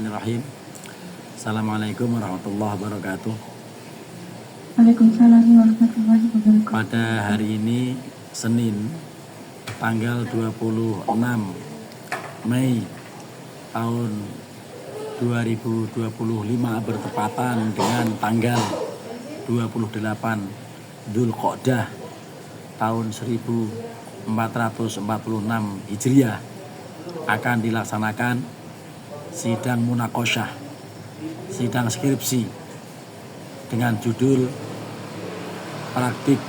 Bismillahirrahmanirrahim. Assalamualaikum warahmatullahi wabarakatuh. Waalaikumsalam warahmatullahi wabarakatuh. Pada hari ini Senin tanggal 26 Mei tahun 2025 bertepatan dengan tanggal 28 Dzulqa'dah tahun 1446 Hijriah akan dilaksanakan sidang munakosyah, sidang skripsi dengan judul praktik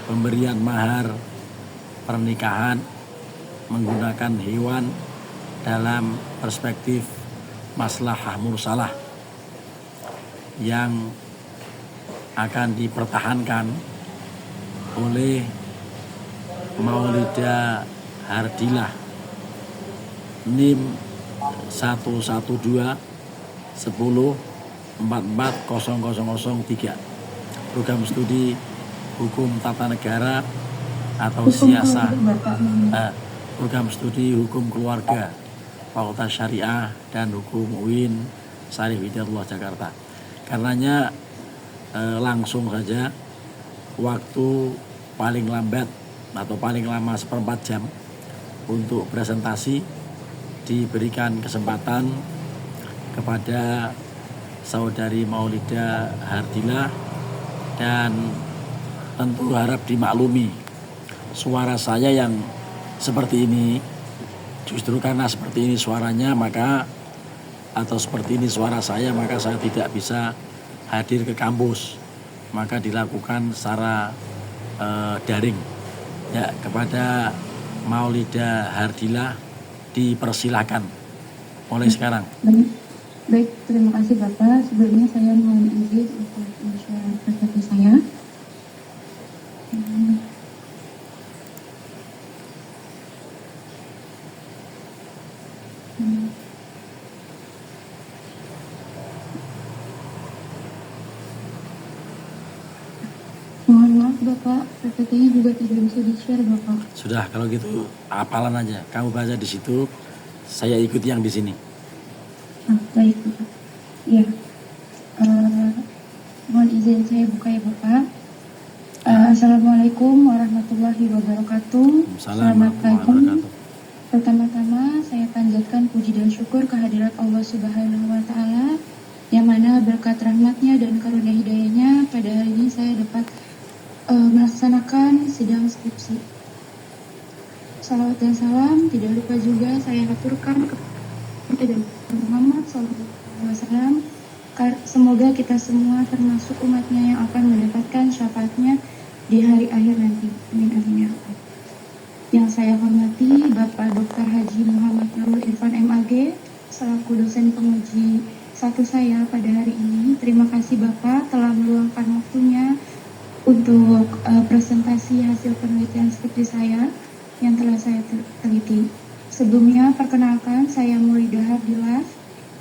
pemberian mahar pernikahan menggunakan hewan dalam perspektif maslahah mursalah, yang akan dipertahankan oleh Maulida Hardilah NIM 112 10 44003, program studi hukum tata negara atau siasat, program studi hukum keluarga Fakultas Syariah dan Hukum UIN Syarif Hidayatullah Jakarta. Karenanya langsung saja, waktu paling lambat atau paling lama 1/4 jam untuk presentasi diberikan kesempatan kepada Saudari Maulida Hardilah, dan tentu harap dimaklumi suara saya yang seperti ini. Justru karena seperti ini suaranya atau seperti ini suara saya, maka saya tidak bisa hadir ke kampus, maka dilakukan secara daring. Ya, kepada Maulida Hardilah dipersilakan mulai sekarang. Baik, terima kasih Bapak. Sebelumnya saya mohon izin untuk men-share presentasi saya. Mohon maaf Bapak, PPT-nya juga tidak bisa di-share Bapak. Sudah, kalau gitu hafalan aja. Kamu baca di situ, saya ikut yang di sini. Baik Bapak. Ya, mohon izin saya buka ya Bapak. Assalamualaikum warahmatullahi wabarakatuh. Selamat pagi. Pertama-tama saya panjatkan puji dan syukur kehadirat Allah Subhanahu wa Ta'ala, yang mana berkat rahmatnya dan karunia hidayahnya pada hari ini saya dapat melaksanakan sidang skripsi. Salawat dan salam tidak lupa juga saya aturkan kepada Muhammad SAW. Semoga kita semua termasuk umatnya yang akan mendapatkan syafaatnya di hari akhir nanti. Amin amin ya Allah. Yang saya hormati Bapak Dr. Haji Muhammad Nurul Irfan MAG selaku dosen penguji satu saya pada hari ini. Terima kasih Bapak telah meluangkan waktunya untuk presentasi hasil penelitian skripsi saya yang telah saya teliti. Sebelumnya perkenalkan, saya Maulida Hardilah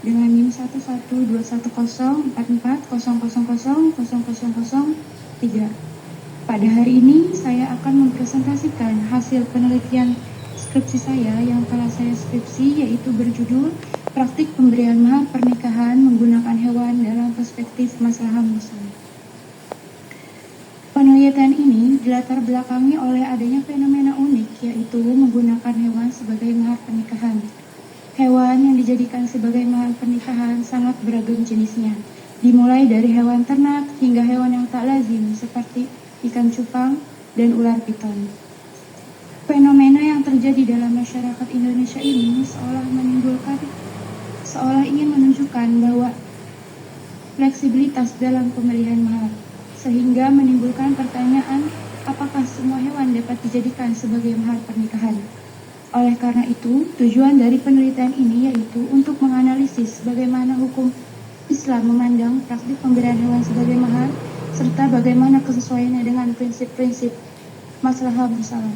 dengan NIM 1121044000003. Pada hari ini saya akan mempresentasikan hasil penelitian skripsi saya yang telah saya skripsi, yaitu berjudul Praktik Pemberian Mahar Pernikahan Menggunakan Hewan dalam Perspektif Maslahah Mursalah. Penelitian ini dilatar belakangi oleh adanya fenomena unik, yaitu menggunakan hewan sebagai mahar pernikahan. Hewan yang dijadikan sebagai mahar pernikahan sangat beragam jenisnya, dimulai dari hewan ternak hingga hewan yang tak lazim seperti ikan cupang dan ular piton. Fenomena yang terjadi dalam masyarakat Indonesia ini seolah ingin menunjukkan bahwa fleksibilitas dalam pemberian mahar, sehingga menimbulkan pertanyaan apakah semua hewan dapat dijadikan sebagai mahar pernikahan. Oleh karena itu, tujuan dari penelitian ini yaitu untuk menganalisis bagaimana hukum Islam memandang praktik pemberian hewan sebagai mahar, serta bagaimana kesesuaiannya dengan prinsip-prinsip maslahah mursalah.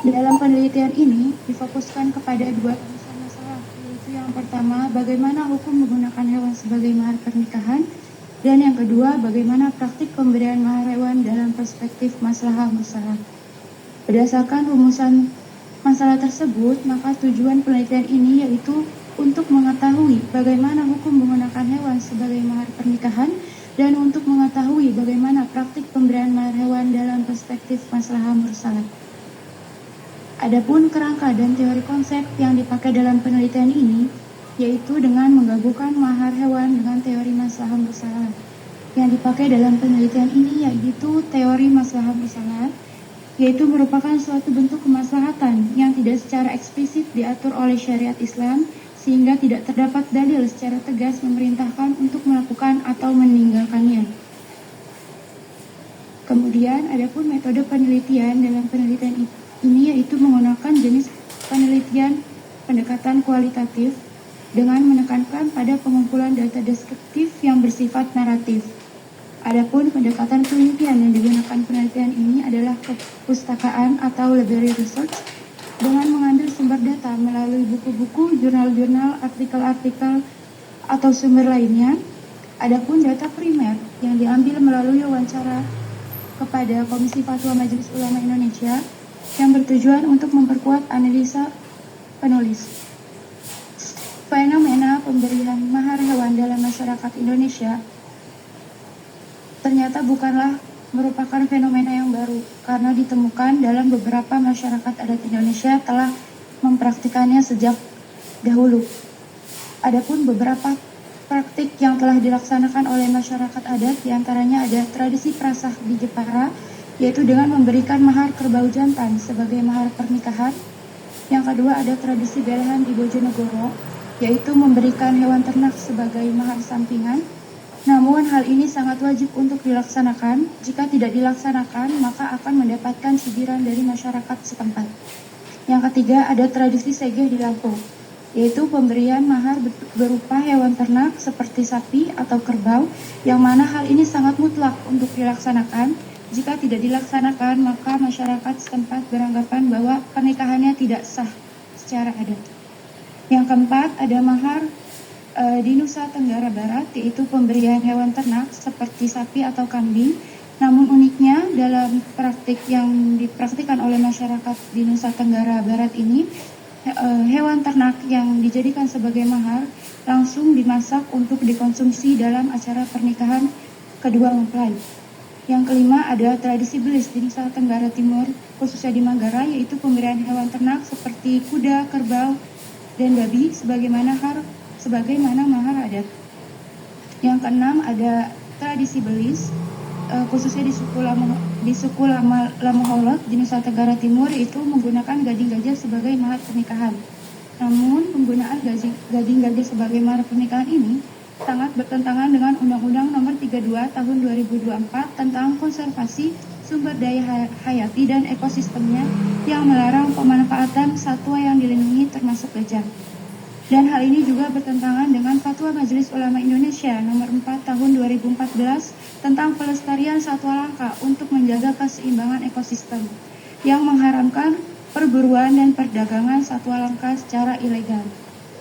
Dalam penelitian ini difokuskan kepada dua masalah, yaitu yang pertama, bagaimana hukum menggunakan hewan sebagai mahar pernikahan, dan yang kedua, bagaimana praktik pemberian mahar hewan dalam perspektif maslahah mursalah. Berdasarkan rumusan masalah tersebut, maka tujuan penelitian ini yaitu untuk mengetahui bagaimana hukum menggunakan hewan sebagai mahar pernikahan dan untuk mengetahui bagaimana praktik pemberian mahar hewan dalam perspektif maslahah mursalah. Adapun kerangka dan teori konsep yang dipakai dalam penelitian ini yaitu dengan menggabungkan mahar hewan dengan teori maslahah mursalah. Yang dipakai dalam penelitian ini yaitu teori maslahah mursalah, yaitu merupakan suatu bentuk kemaslahatan yang tidak secara eksplisit diatur oleh syariat Islam sehingga tidak terdapat dalil secara tegas memerintahkan untuk melakukan atau meninggalkannya. Kemudian adapun metode penelitian dalam penelitian ini yaitu menggunakan jenis penelitian pendekatan kualitatif dengan menekankan pada pengumpulan data deskriptif yang bersifat naratif. Adapun pendekatan penelitian yang digunakan penelitian ini adalah kepustakaan atau library research dengan mengambil sumber data melalui buku-buku, jurnal-jurnal, artikel-artikel, atau sumber lainnya. Adapun data primer yang diambil melalui wawancara kepada Komisi Fatwa Majelis Ulama Indonesia yang bertujuan untuk memperkuat analisa penulis. Fenomena pemberian mahar hewan dalam masyarakat Indonesia ternyata bukanlah merupakan fenomena yang baru karena ditemukan dalam beberapa masyarakat adat Indonesia telah mempraktikannya sejak dahulu. Adapun beberapa praktik yang telah dilaksanakan oleh masyarakat adat diantaranya ada tradisi prasah di Jepara, yaitu dengan memberikan mahar kerbau jantan sebagai mahar pernikahan. Yang kedua ada tradisi belahan di Bojonegoro, yaitu memberikan hewan ternak sebagai mahar sampingan. Namun hal ini sangat wajib untuk dilaksanakan. Jika tidak dilaksanakan, maka akan mendapatkan cibiran dari masyarakat setempat. Yang ketiga ada tradisi segeh di Lampung, yaitu pemberian mahar berupa hewan ternak seperti sapi atau kerbau, yang mana hal ini sangat mutlak untuk dilaksanakan. Jika tidak dilaksanakan, maka masyarakat setempat beranggapan bahwa pernikahannya tidak sah secara adat. Yang keempat, ada mahar di Nusa Tenggara Barat, yaitu pemberian hewan ternak seperti sapi atau kambing. Namun uniknya dalam praktik yang dipraktikkan oleh masyarakat di Nusa Tenggara Barat ini, hewan ternak yang dijadikan sebagai mahar langsung dimasak untuk dikonsumsi dalam acara pernikahan kedua mempelai. Yang kelima ada tradisi belis di Nusa Tenggara Timur, khususnya di Manggarai, yaitu pemberian hewan ternak seperti kuda, kerbau, dan babi sebagaimana mahar adat. Yang keenam ada tradisi belis, khususnya di suku Lamoholot di Nusa Tenggara Timur, yaitu menggunakan gading gajah sebagai mahar pernikahan. Namun penggunaan gading gajah sebagai mahar pernikahan ini sangat bertentangan dengan Undang-Undang Nomor 32 Tahun 2024 tentang konservasi sumber daya hayati dan ekosistemnya yang melarang pemanfaatan satwa yang dilindungi termasuk gajah. Dan hal ini juga bertentangan dengan Fatwa Majelis Ulama Indonesia Nomor 4 Tahun 2014 tentang pelestarian satwa langka untuk menjaga keseimbangan ekosistem yang mengharamkan perburuan dan perdagangan satwa langka secara ilegal.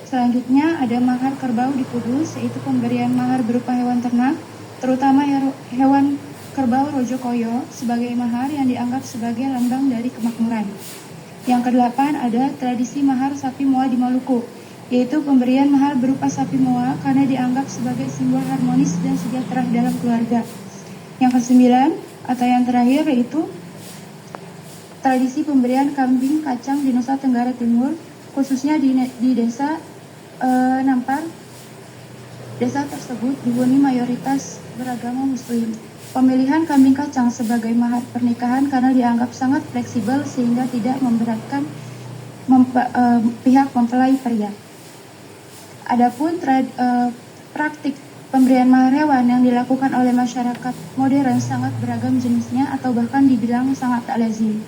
Selanjutnya ada mahar kerbau di Kudus, yaitu pemberian mahar berupa hewan ternak, terutama hewan kerbau Rojokoyo sebagai mahar yang dianggap sebagai lambang dari kemakmuran. Yang kedelapan ada tradisi mahar sapi moa di Maluku, yaitu pemberian mahar berupa sapi moa karena dianggap sebagai simbol harmonis dan sejahtera dalam keluarga. Yang kesembilan atau yang terakhir yaitu tradisi pemberian kambing kacang di Nusa Tenggara Timur, khususnya di desa Nampar. Desa tersebut dihuni mayoritas beragama Muslim. Pemilihan kambing kacang sebagai mahar pernikahan karena dianggap sangat fleksibel sehingga tidak memberatkan pihak mempelai pria. Adapun praktik pemberian mahar hewan yang dilakukan oleh masyarakat modern sangat beragam jenisnya atau bahkan dibilang sangat tak lazim.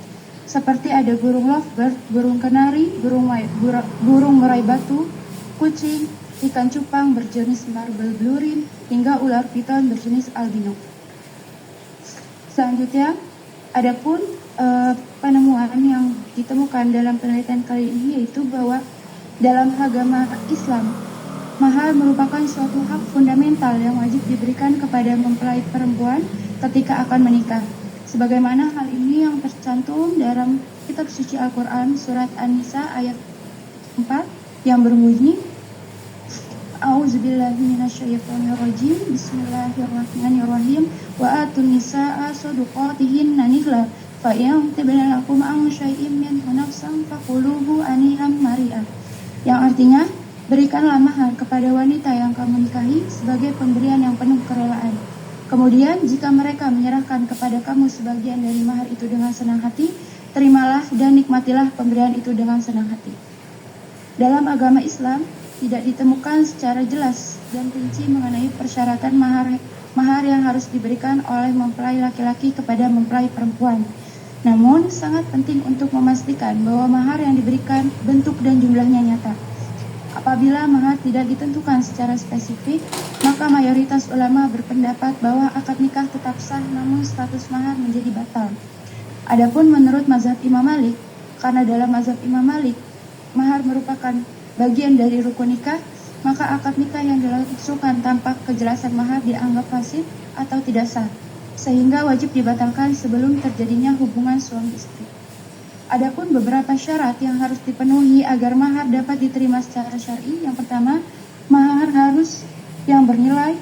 Seperti ada burung lovebird, burung kenari, burung murai batu, kucing, ikan cupang berjenis marble blue rim, hingga ular piton berjenis albino. Selanjutnya, adapun penemuan yang ditemukan dalam penelitian kali ini yaitu bahwa dalam agama Islam, mahar merupakan suatu hak fundamental yang wajib diberikan kepada mempelai perempuan ketika akan menikah. Sebagaimana hal ini yang tercantum dalam kitab suci Al-Quran surat An-Nisa ayat 4 yang berbunyi, A'udzubillahi minasyaitonirrajim. Bismillahirrahmanirrahim. Wa atun nisaa shadaqatihinna nihla fa in tibna lakum an syai'im minhu nafsan faquluhu aniham mari'ah. Yang artinya, berikanlah mahar kepada wanita yang kamu nikahi sebagai pemberian yang penuh kerelaan. Kemudian jika mereka menyerahkan kepada kamu sebagian dari mahar itu dengan senang hati, terimalah dan nikmatilah pemberian itu dengan senang hati. Dalam agama Islam, tidak ditemukan secara jelas dan rinci mengenai persyaratan mahar yang harus diberikan oleh mempelai laki-laki kepada mempelai perempuan. Namun, sangat penting untuk memastikan bahwa mahar yang diberikan bentuk dan jumlahnya nyata. Apabila mahar tidak ditentukan secara spesifik, maka mayoritas ulama berpendapat bahwa akad nikah tetap sah namun status mahar menjadi batal. Adapun menurut mazhab Imam Malik, karena dalam mazhab Imam Malik, mahar merupakan bagian dari rukun nikah, maka akad nikah yang dilangsungkan tanpa kejelasan mahar dianggap fasid atau tidak sah, sehingga wajib dibatalkan sebelum terjadinya hubungan suami istri. Adapun beberapa syarat yang harus dipenuhi agar mahar dapat diterima secara syar'i. Yang pertama, mahar harus yang bernilai,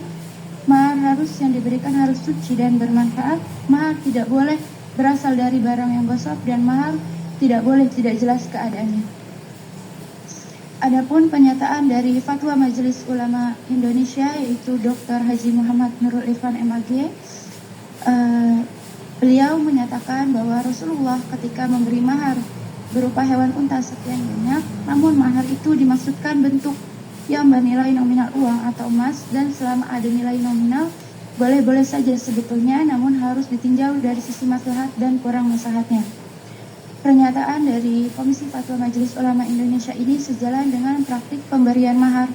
mahar harus yang diberikan harus suci dan bermanfaat, mahar tidak boleh berasal dari barang yang gosip, dan mahar tidak boleh tidak jelas keadaannya. Adapun pernyataan dari Fatwa Majelis Ulama Indonesia, yaitu Dr. Haji Muhammad Nurul Irfan MAG, beliau menyatakan bahwa Rasulullah ketika memberi mahar berupa hewan unta sekian banyak, namun mahar itu dimaksudkan bentuk yang bernilai nominal uang atau emas, dan selama ada nilai nominal boleh-boleh saja sebetulnya, namun harus ditinjau dari sisi maslahat dan kurang maslahatnya. Pernyataan dari Komisi Fatwa Majelis Ulama Indonesia ini sejalan dengan praktik pemberian mahar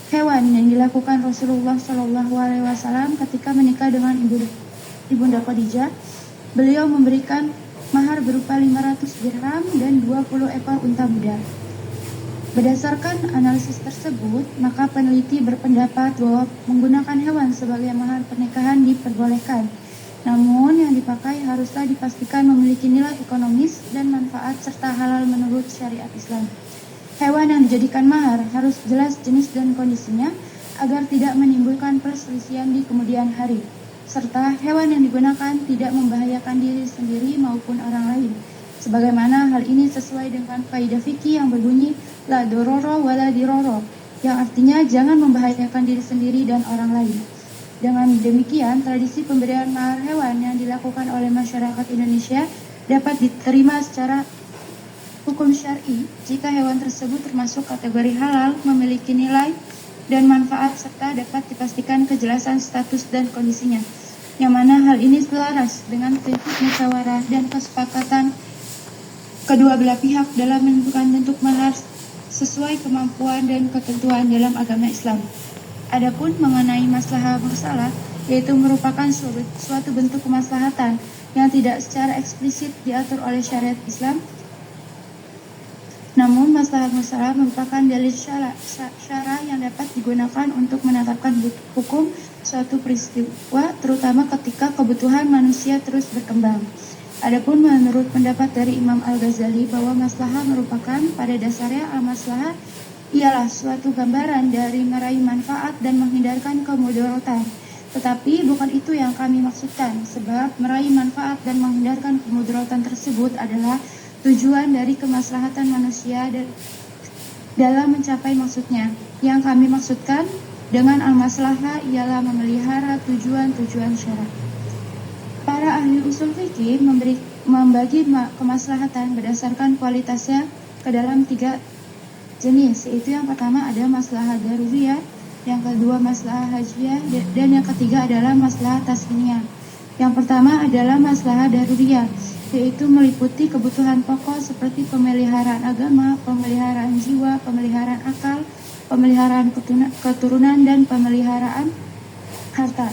hewan yang dilakukan Rasulullah SAW ketika menikah dengan Ibunda Khadijah. Beliau memberikan mahar berupa 500 dirham dan 20 ekor unta muda. Berdasarkan analisis tersebut, maka peneliti berpendapat bahwa menggunakan hewan sebagai mahar pernikahan diperbolehkan. Namun yang dipakai haruslah dipastikan memiliki nilai ekonomis dan manfaat serta halal menurut syariat Islam. Hewan yang dijadikan mahar harus jelas jenis dan kondisinya agar tidak menimbulkan perselisihan di kemudian hari, serta hewan yang digunakan tidak membahayakan diri sendiri maupun orang lain. Sebagaimana hal ini sesuai dengan kaidah fikih yang berbunyi la dororo wala diroro, yang artinya jangan membahayakan diri sendiri dan orang lain. Dengan demikian, tradisi pemberian mahar hewan yang dilakukan oleh masyarakat Indonesia dapat diterima secara hukum syar'i jika hewan tersebut termasuk kategori halal, memiliki nilai dan manfaat, serta dapat dipastikan kejelasan status dan kondisinya, yang mana hal ini selaras dengan prinsip musyawarah dan kesepakatan kedua belah pihak dalam menentukan bentuk mahar sesuai kemampuan dan ketentuan dalam agama Islam. Adapun mengenai maslahah mursalah, yaitu merupakan suatu bentuk kemaslahatan yang tidak secara eksplisit diatur oleh syariat Islam. Namun maslahah mursalah merupakan dalil syara yang dapat digunakan untuk menetapkan hukum suatu peristiwa, terutama ketika kebutuhan manusia terus berkembang. Adapun menurut pendapat dari Imam Al-Ghazali bahwa maslahah merupakan pada dasarnya al-maslahah ialah suatu gambaran dari meraih manfaat dan menghindarkan kemudaratan. Tetapi bukan itu yang kami maksudkan, sebab meraih manfaat dan menghindarkan kemudaratan tersebut adalah tujuan dari kemaslahatan manusia dalam mencapai maksudnya. Yang kami maksudkan dengan al-maslahah ialah memelihara tujuan-tujuan syara'. Para ahli usul fikih membagi kemaslahatan berdasarkan kualitasnya ke dalam 3 jenis, yaitu yang pertama ada maslahah daruriyah, yang kedua maslahah hajiyah, dan yang ketiga adalah maslahah tasminiyah. Yang pertama adalah maslahah daruriyah, yaitu meliputi kebutuhan pokok seperti pemeliharaan agama, pemeliharaan jiwa, pemeliharaan akal, pemeliharaan keturunan, dan pemeliharaan harta.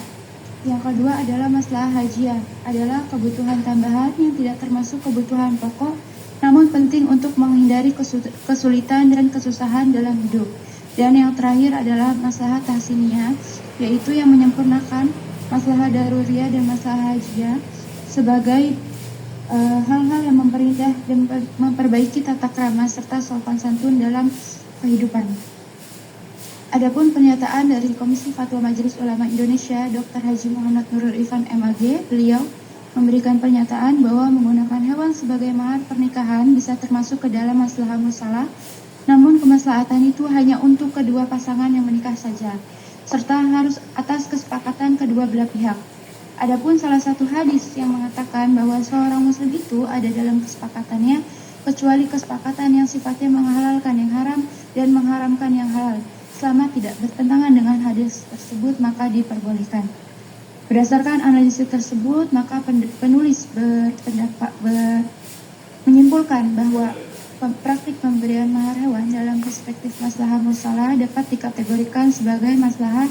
Yang kedua adalah maslahah hajiyah, adalah kebutuhan tambahan yang tidak termasuk kebutuhan pokok, namun penting untuk menghindari kesulitan dan kesusahan dalam hidup. Dan yang terakhir adalah maslahah tahsiniyah, yaitu yang menyempurnakan maslahah daruriyah dan maslahah hajiyah sebagai hal-hal yang memperindah dan memperbaiki tata krama serta sopan santun dalam kehidupan. Adapun pernyataan dari Komisi Fatwa Majelis Ulama Indonesia, Dr. Haji Muhammad Nurul Irfan MAG, beliau memberikan pernyataan bahwa menggunakan hewan sebagai mahar pernikahan bisa termasuk ke dalam maslahah musalah, namun kemaslahatan itu hanya untuk kedua pasangan yang menikah saja, serta harus atas kesepakatan kedua belah pihak. Adapun salah satu hadis yang mengatakan bahwa seorang muslim itu ada dalam kesepakatannya, kecuali kesepakatan yang sifatnya menghalalkan yang haram dan mengharamkan yang halal. Selama tidak bertentangan dengan hadis tersebut, maka diperbolehkan. Berdasarkan analisis tersebut, maka penulis menyimpulkan bahwa praktik pemberian mahar hewan dalam perspektif maslahah musalah dapat dikategorikan sebagai maslahah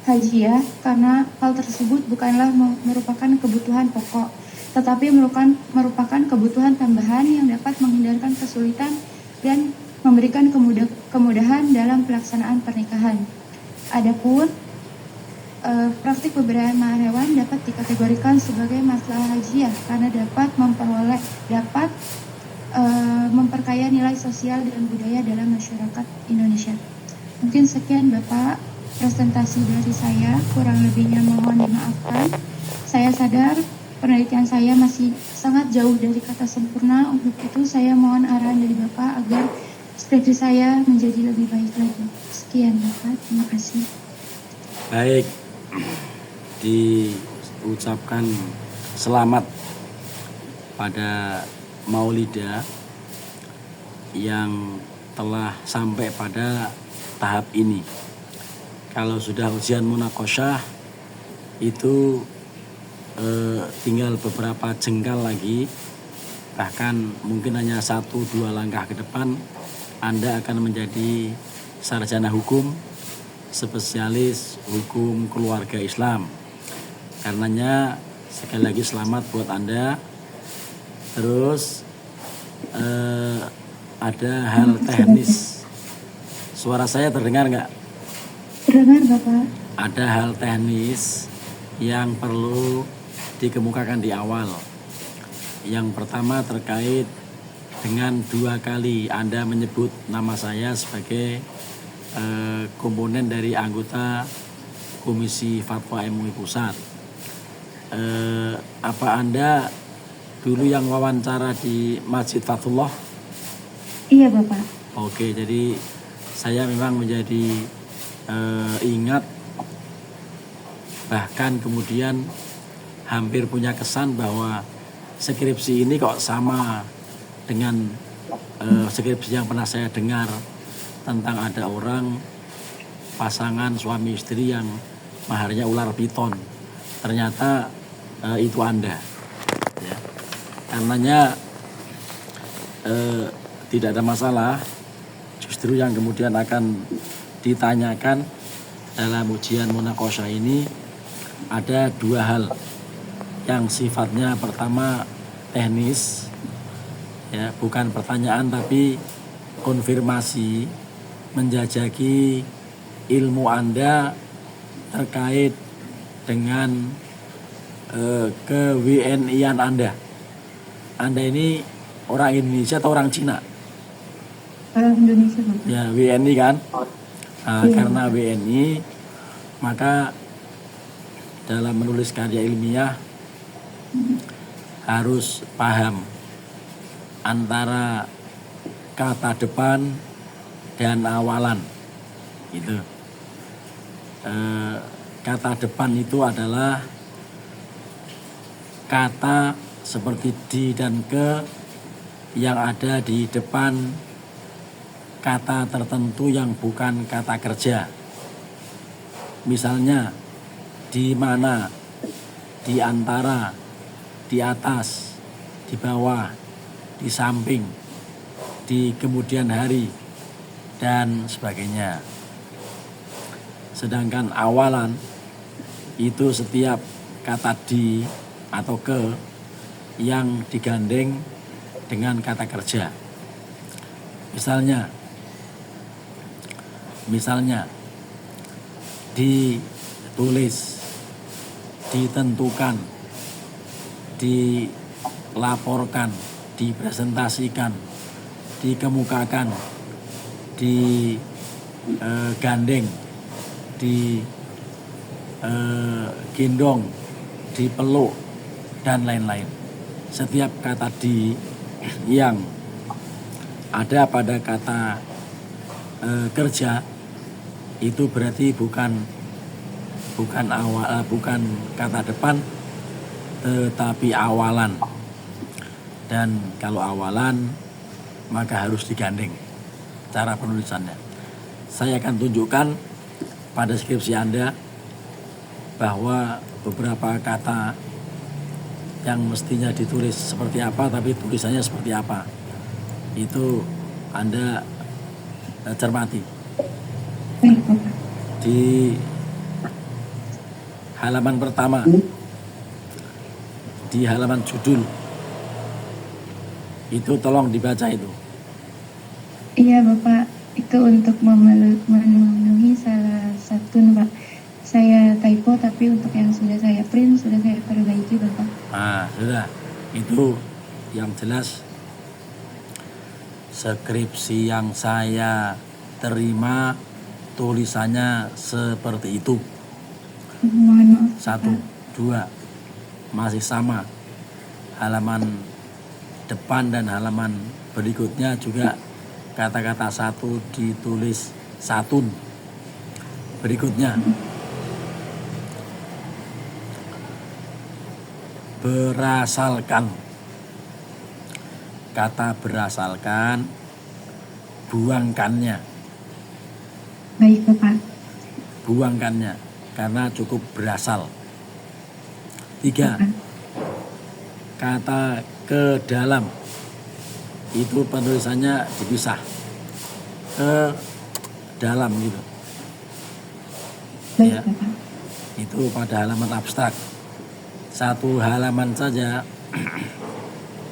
hajiyah karena hal tersebut bukanlah merupakan kebutuhan pokok, tetapi merupakan kebutuhan tambahan yang dapat menghindarkan kesulitan dan memberikan kemudahan dalam pelaksanaan pernikahan. Adapun praktik pemberian mahar hewan dapat dikategorikan sebagai maslahah hajiyah karena dapat memperkaya nilai sosial dan budaya dalam masyarakat Indonesia. Mungkin sekian Bapak presentasi dari saya, kurang lebihnya mohon dimaafkan. Saya sadar penelitian saya masih sangat jauh dari kata sempurna, untuk itu saya mohon arahan dari Bapak agar skripsi saya menjadi lebih baik lagi. Sekian Bapak, terima kasih. Baik, diucapkan selamat pada Maulida yang telah sampai pada tahap ini. Kalau sudah ujian munakosyah itu tinggal beberapa jengkal lagi, bahkan mungkin hanya 1-2 langkah ke depan Anda akan menjadi sarjana hukum, spesialis hukum keluarga Islam. Karenanya sekali lagi selamat buat Anda. Terus ada hal teknis. Suara saya terdengar nggak? Terdengar Bapak. Ada hal teknis yang perlu dikemukakan di awal. Yang pertama terkait dengan 2 kali Anda menyebut nama saya sebagai komponen dari anggota Komisi Fatwa MUI Pusat. Apa Anda dulu yang wawancara di Masjid Fatullah? Iya Bapak. Oke, jadi saya memang menjadi ingat, bahkan kemudian hampir punya kesan bahwa skripsi ini kok sama dengan skripsi yang pernah saya dengar tentang ada orang pasangan suami istri yang maharnya ular piton. Ternyata itu Anda, ya. Karenanya tidak ada masalah. Justru yang kemudian akan ditanyakan dalam ujian munakosyah ini ada 2 hal yang sifatnya pertama teknis, ya, bukan pertanyaan tapi konfirmasi, menjajaki ilmu Anda terkait dengan ke-WNI-an Anda. Anda ini orang Indonesia atau orang Cina? Orang Indonesia Bapak. Ya, WNI kan? Nah, Iya. karena WNI, maka dalam menulis karya ilmiah harus paham antara kata depan dan awalan. Gitu. Kata depan itu adalah kata seperti di dan ke yang ada di depan kata tertentu yang bukan kata kerja. Misalnya di mana, di antara, di atas, di bawah, di samping, di kemudian hari, dan sebagainya. Sedangkan awalan itu setiap kata di atau ke yang digandeng dengan kata kerja. Misalnya ditulis, ditentukan, dilaporkan, dipresentasikan, dikemukakan, gandeng, di gendong, dipeluk, dan lain-lain. Setiap kata di yang ada pada kata kerja itu berarti bukan kata depan, tetapi awalan. Dan kalau awalan maka harus digandeng cara penulisannya. Saya akan tunjukkan pada skripsi Anda bahwa beberapa kata yang mestinya ditulis seperti apa tapi tulisannya seperti apa, itu Anda cermati. Baik, Bapak. Di halaman pertama, di halaman judul itu tolong dibaca itu. Iya, Bapak. Itu untuk memenuhi salah satu, Pak. Saya typo, tapi untuk yang sudah saya print, sudah saya perbaiki, Bapak. Nah, sudah. Itu yang jelas skripsi yang saya terima tulisannya seperti itu. Mohon maaf, Satu, Bapak. dua, masih sama. Halaman depan dan halaman berikutnya juga kata-kata satu ditulis satun. Berikutnya, berasalkan. Kata berasalkan, buangkannya. Baik, Bapak. Buangkannya, karena cukup berasal. 3, Bapak. kata ke dalam. Itu penulisannya dipisah. Ke dalam gitu. Baik, Ya. Bapak. Itu pada halaman abstrak. Satu halaman saja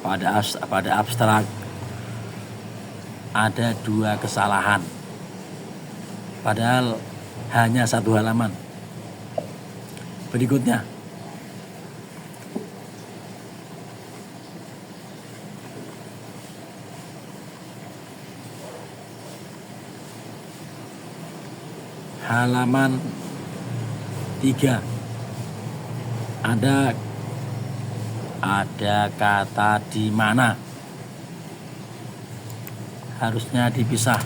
pada abstrak ada 2 kesalahan. Padahal hanya 1 halaman. Berikutnya, halaman 3 ada kata di mana, harusnya dipisah.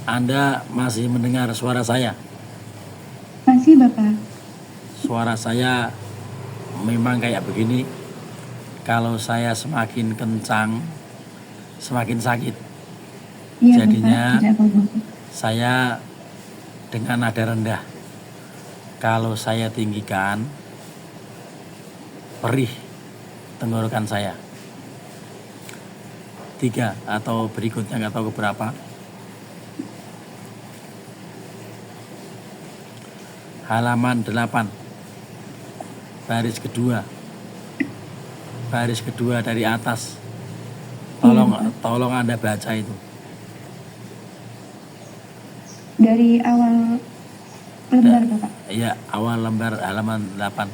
Anda masih mendengar suara saya? Masih, Bapak. Suara saya memang kayak begini. Kalau saya semakin kencang, semakin sakit. Iya, Jadinya Bapak. Tidak apa-apa. saya dengan nada rendah. Kalau saya tinggikan, perih tenggorokan saya. 3 atau berikutnya nggak tahu keberapa. Halaman 8, baris kedua dari atas. Tolong Anda baca itu. Dari awal lembar, Bapak. Iya, awal lembar halaman 8.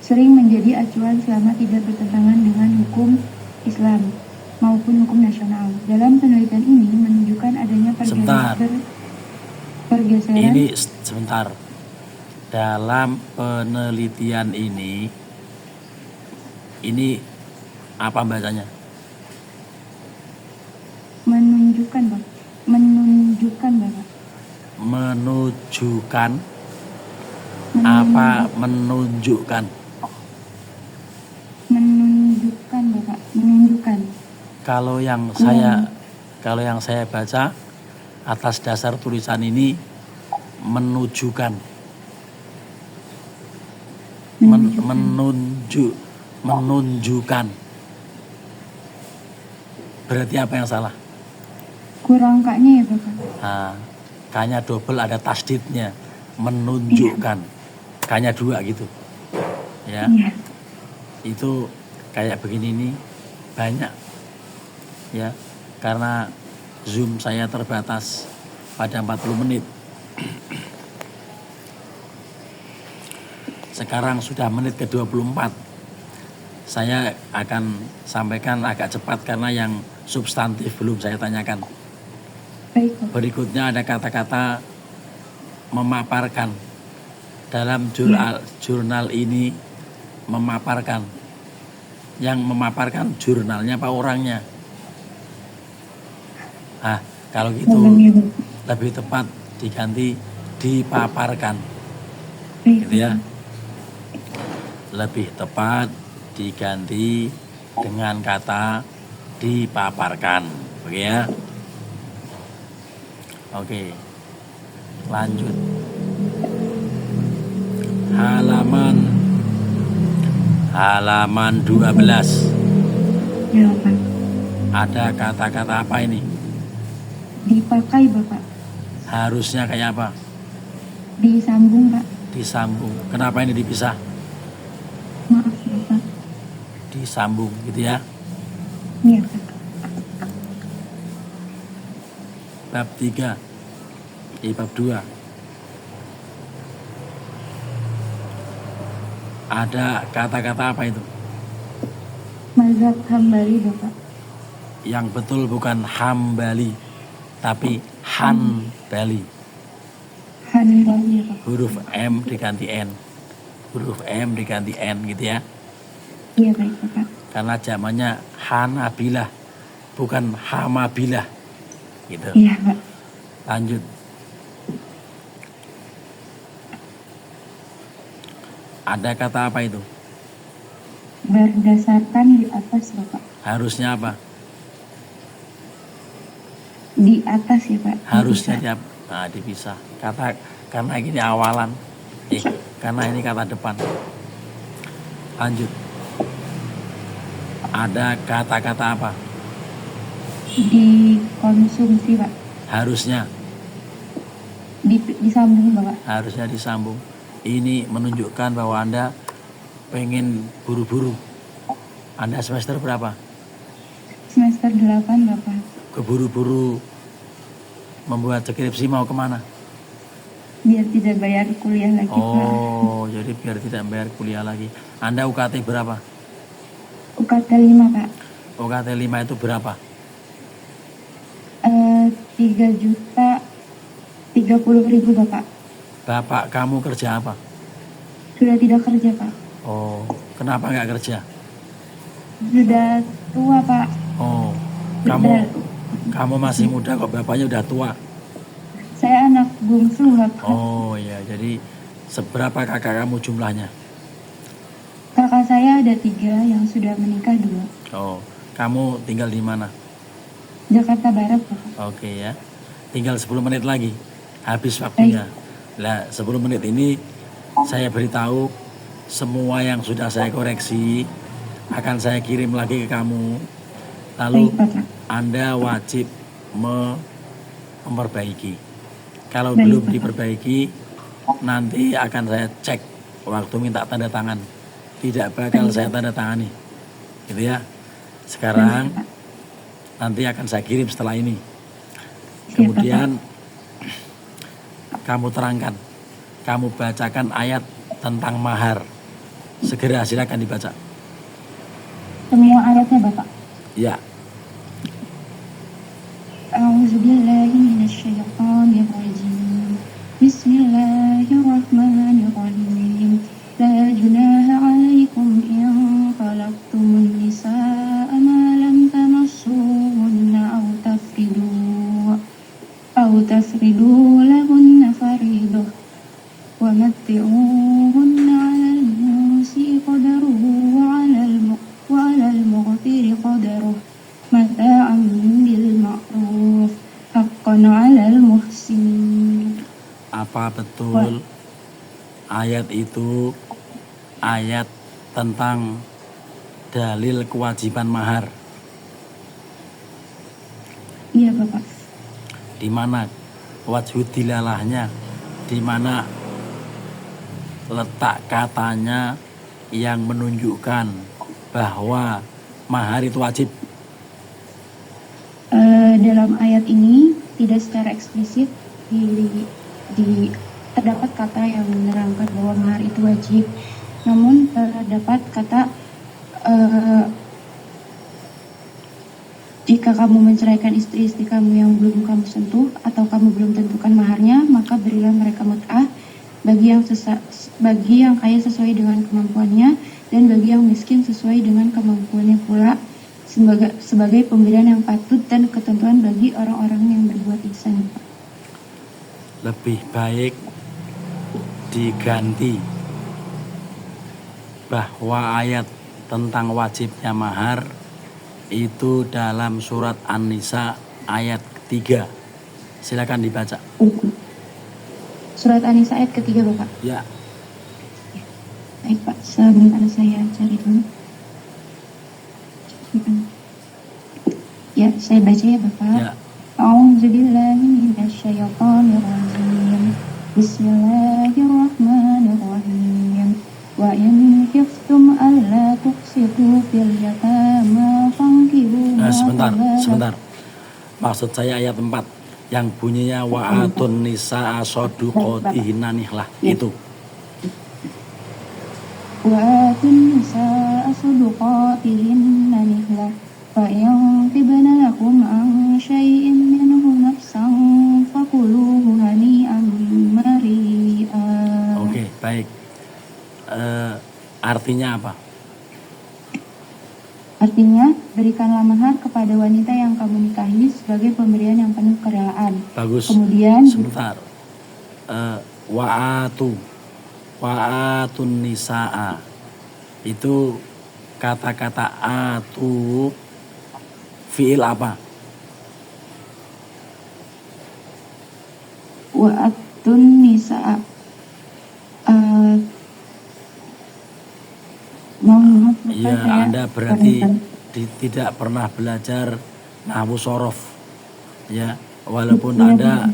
Sering menjadi acuan selama tidak bertentangan dengan hukum Islam maupun hukum nasional. Dalam penelitian ini menunjukkan adanya Sebentar. pergeseran. Ini sebentar. Dalam penelitian ini apa bacanya? Menunjukkan, Bapak. Menunjukkan, Bapak. Menunjukkan apa menunjukkan? Menunjukkan, Bapak. Menunjukkan. Kalau yang saya baca atas dasar tulisan ini menunjukkan. Menunjukkan. Berarti apa yang salah? Kurang kaknya ya, Bapak. Nah, kanya double, ada tasdidnya. Menunjukkan. Kanya 2 gitu. Ya. Iya. Itu kayak begini nih banyak. Ya. Karena Zoom saya terbatas pada 40 menit. Sekarang sudah menit ke-24. Saya akan sampaikan agak cepat karena yang substantif belum saya tanyakan. Baik, Bapak. Berikutnya ada kata-kata memaparkan. Dalam jurnal ini memaparkan. Yang memaparkan jurnalnya apa orangnya? Kalau gitu lebih tepat diganti dipaparkan. Baik, Gitu ya. Lebih tepat diganti dengan kata dipaparkan. Oke ya. Oke. Lanjut. Halaman 12. Ya, Bapak. Ada kata-kata apa ini? Dipakai, Bapak. Harusnya kayak apa? Disambung, Pak. Disambung. Kenapa ini dipisah? Maaf, Bapak. Disambung gitu ya. Iya, Pak. Bab 3. Bab 2. Ada kata-kata apa itu? Mazhab Hambali, Bapak. Yang betul bukan Hambali, tapi Hanbali. Hambali, Bapak. Huruf M diganti N. Huruf M diganti N gitu ya. Iya, baik, Bapak. Karena zamannya Hanabilah, bukan Hamabilah. Gitu. Iya, Pak. Lanjut. Ada kata apa itu? Berdasarkan di atas, Bapak. Harusnya apa? Di atas ya, Pak. Harusnya dipisah. Karena ini awalan. Karena ini kata depan. Lanjut. Ada kata-kata apa? Dikonsumsi, Pak. Harusnya. Disambung, Bapak. Harusnya disambung. Ini menunjukkan bahwa Anda pengen buru-buru. Anda semester berapa? Semester 8, Bapak. Keburu-buru membuat skripsi mau kemana? Biar tidak bayar kuliah lagi, Pak. Oh, jadi biar tidak bayar kuliah lagi. Anda UKT berapa? UKT 5, Pak. UKT 5 itu berapa? 3.030.000, Bapak. Bapak kamu kerja apa? Sudah tidak kerja, Pak. Oh, kenapa nggak kerja? Sudah tua, Pak. Oh, kamu masih muda kok, bapaknya udah tua. Saya anak bungsu, Bapak. Oh ya, jadi seberapa kakak kamu jumlahnya? Kakak saya ada 3 yang sudah menikah 2. Oh, kamu tinggal di mana? Jakarta Barat, Bapak. Oke ya, tinggal 10 menit lagi, habis waktunya. Nah, 10 menit ini saya beritahu semua yang sudah saya koreksi akan saya kirim lagi ke kamu. Lalu Anda wajib memperbaiki. Kalau belum diperbaiki, nanti akan saya cek waktu minta tanda tangan. Tidak bakal saya tanda tangani. Gitu ya. Sekarang nanti akan saya kirim setelah ini. Kemudian kamu terangkan, kamu bacakan ayat tentang mahar. Segera silakan dibaca. Semua ayatnya, Bapak. Ya. A'udzubillahi minasyaitonirrajim. Bismillahirrahmanirrahim. La junaha 'alaikum in talaqtumun nisaa ma lam tamassuhunna aw tafridu lahunna fariidah wa matti'uhunna 'alal musii'i qadaruhu wa 'alal muqtiri qadaruhu mata'an bil ma'ruf haqqan 'alal muhsinin. Apa betul ayat itu ayat tentang dalil kewajiban mahar? Iya, Bapak. Di mana wajhud dilalahnya? Di mana letak katanya yang menunjukkan bahwa mahar itu wajib? Dalam ayat ini tidak secara eksplisit terdapat kata yang menerangkan bahwa mahar itu wajib. Namun terdapat kata Jika kamu menceraikan istri-istri kamu yang belum kamu sentuh atau kamu belum tentukan maharnya, maka berilah mereka mut'ah bagi yang kaya sesuai dengan kemampuannya dan bagi yang miskin sesuai dengan kemampuannya pula sebagai pemberian yang patut dan ketentuan bagi orang-orang yang berbuat ihsan. Lebih baik diganti bahwa ayat tentang wajibnya mahar itu dalam surat An-Nisa ayat 3. Silakan dibaca. Surat An-Nisa ayat ketiga, Bapak. Ya. Baik, Pak. Sebentar saya cari dulu. Ya, saya baca ya, Bapak. Ya. A'udzubillahi minasyaitonirrajim. Bismillahirrahmanirrahim. Wa in khiftum alla tuqsitu fil yatama fankihu Sebentar. Maksud saya ayat 4 yang bunyinya wa'atun nisa'a soduqotihinna nihlah itu. Wa'atun nisa'a soduqotihinna nihlah fa in tibna lakum an syai'in minhu nafsan fakuluhu hani'an mari'a. Oke, baik. Artinya apa? Artinya, berikanlah mahar kepada wanita yang kamu nikahi sebagai pemberian yang penuh kerelaan. Bagus. Kemudian, sebentar. Wa'atun nisa'a itu kata-kata atu fiil apa? wa'atun nisa'a Ya, Anda berarti tidak pernah belajar nahwu sorof. Ya, walaupun Anda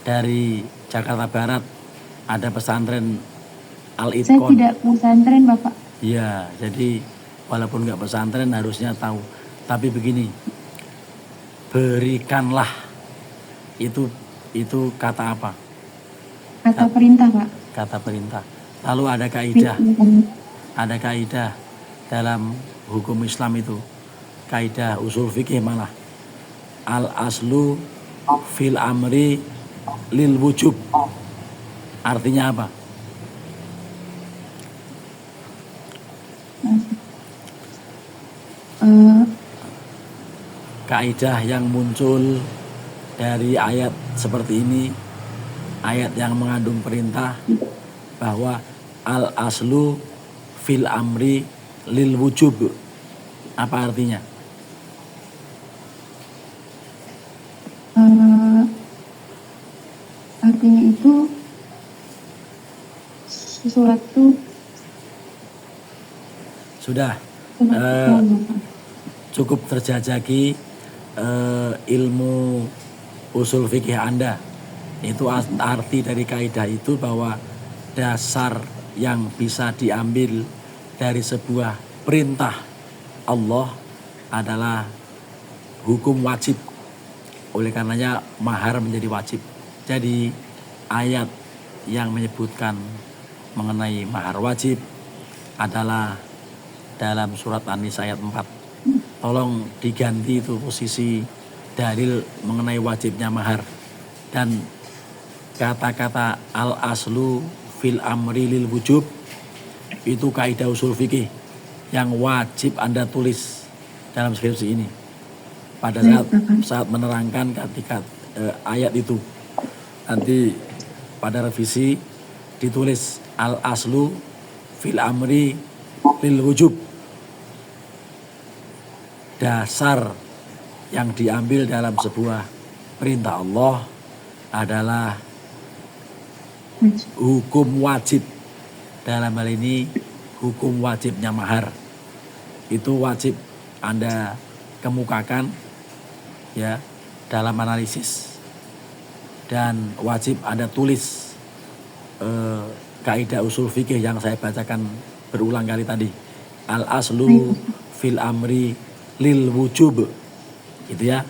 dari Jakarta Barat, ada pesantren Al-Itqon. Saya tidak pesantren, Bapak. Ya, jadi walaupun nggak pesantren harusnya tahu. Tapi begini, berikanlah itu kata apa? Kata perintah, Pak. Kata perintah. Lalu ada kaidah. Ada kaidah dalam hukum Islam itu, kaidah usul fikih malah al aslu fil amri lil wujub. Artinya apa? Kaidah yang muncul dari ayat seperti ini, ayat yang mengandung perintah bahwa al aslu fil amri lil wujub. Apa artinya? Artinya itu sesuatu. Sudah. Cukup terjajaki ilmu usul fikih Anda. Itu arti dari kaidah itu bahwa dasar yang bisa diambil dari sebuah perintah Allah adalah hukum wajib. Oleh karenanya mahar menjadi wajib. Jadi ayat yang menyebutkan mengenai mahar wajib adalah dalam surat An-Nisa ayat 4. Tolong diganti itu posisi dalil mengenai wajibnya mahar. Dan kata-kata al-aslu fil amri lil wujub itu kaidah usul fikih yang wajib Anda tulis dalam skripsi ini pada saat menerangkan ketika ayat itu. Nanti pada revisi ditulis al-aslu fil amri lil wujub, dasar yang diambil dalam sebuah perintah Allah adalah hukum wajib. Dalam hal ini hukum wajibnya mahar. Itu wajib Anda kemukakan ya dalam analisis, dan wajib Anda tulis kaidah usul fikih yang saya bacakan berulang kali tadi. Al aslu fil amri lil wujub. Gitu ya.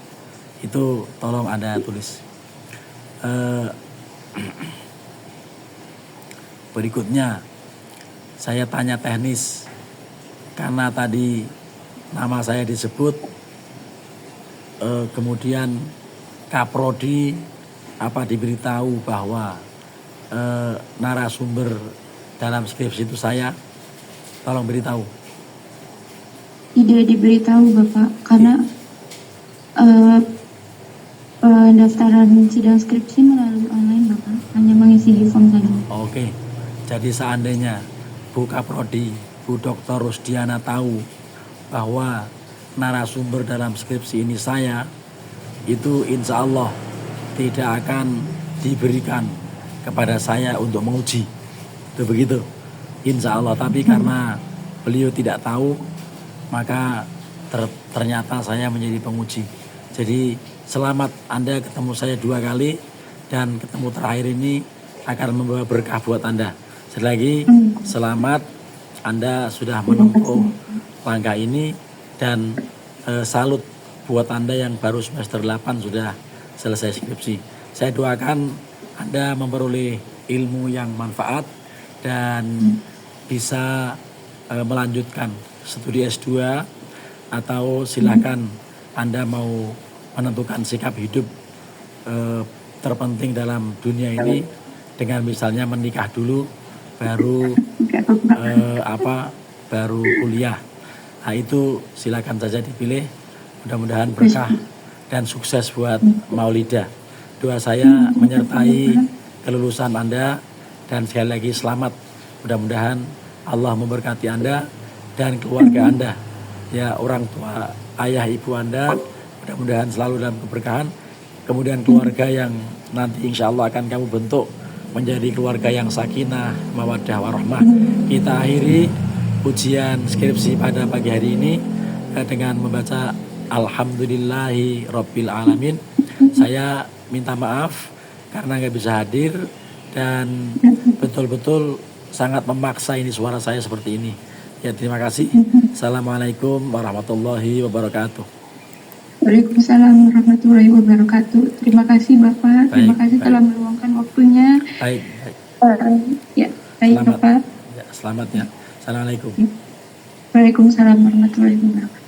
Itu tolong Anda tulis. Berikutnya saya tanya teknis, karena tadi nama saya disebut kemudian Kaprodi diberitahu bahwa narasumber dalam skripsi itu saya, tolong beritahu. Tidak diberitahu Bapak, karena pendaftaran sidang skripsi melalui online Bapak, hanya mengisi di form saja. Oke, jadi seandainya Bu Kaprodi, Bu Dr. Rusdiana tahu bahwa narasumber dalam skripsi ini saya, itu insya Allah tidak akan diberikan kepada saya untuk menguji. Itu begitu, insya Allah. Tapi karena beliau tidak tahu, maka ternyata saya menjadi penguji. Jadi selamat, Anda ketemu saya 2 kali, dan ketemu terakhir ini akan membawa berkah buat Anda. Sekali lagi selamat, Anda sudah menempuh langkah ini, dan salut buat Anda yang baru semester 8 sudah selesai skripsi. Saya doakan Anda memperoleh ilmu yang manfaat dan bisa melanjutkan studi S2, atau silakan Anda mau menentukan sikap hidup terpenting dalam dunia ini dengan misalnya menikah dulu baru baru kuliah. Nah, itu silakan saja dipilih. Mudah-mudahan berkah dan sukses buat Maulidah. Doa saya menyertai kelulusan Anda, dan sekali lagi selamat. Mudah-mudahan Allah memberkati Anda dan keluarga Anda. Ya, orang tua, ayah, ibu Anda, mudah-mudahan selalu dalam keberkahan. Kemudian keluarga yang nanti insya Allah akan kamu bentuk menjadi keluarga yang sakinah, mawaddah, warahmah. Kita akhiri ujian skripsi pada pagi hari ini dengan membaca Alhamdulillahi Rabbil Alamin. Saya minta maaf karena nggak bisa hadir, dan betul-betul sangat memaksa ini suara saya seperti ini. Ya, terima kasih. Assalamualaikum warahmatullahi wabarakatuh. Waalaikumsalam warahmatullahi wabarakatuh. Terima kasih Bapak. Terima kasih telah meluangkan waktunya. Baik. Ya, baik Selamat. Bapak. Ya, selamat ya. Assalamualaikum. Waalaikumsalam warahmatullahi wabarakatuh.